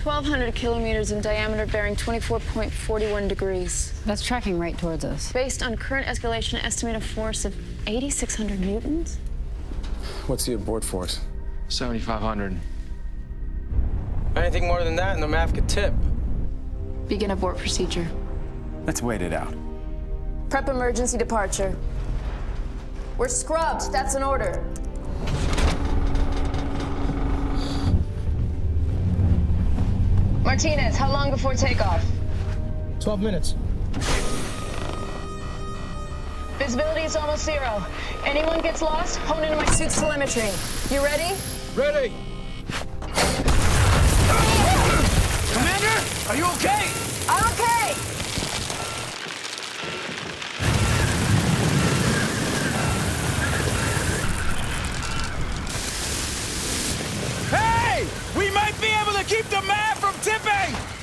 1,200 kilometers in diameter, bearing 24.41 degrees. That's tracking right towards us. Based on current escalation, estimated force of 8,600 newtons. What's the abort force? 7,500. Anything more than that, and the MAF could tip. Begin abort procedure. Let's wait it out. Prep emergency departure. We're scrubbed. That's an order. Martinez, how long before takeoff? 12 minutes. Visibility is almost zero. Anyone gets lost, hone into my suit's telemetry. You ready? Ready! Commander, are you okay? I'm okay! Hey! We might be able to keep the MAF from tipping!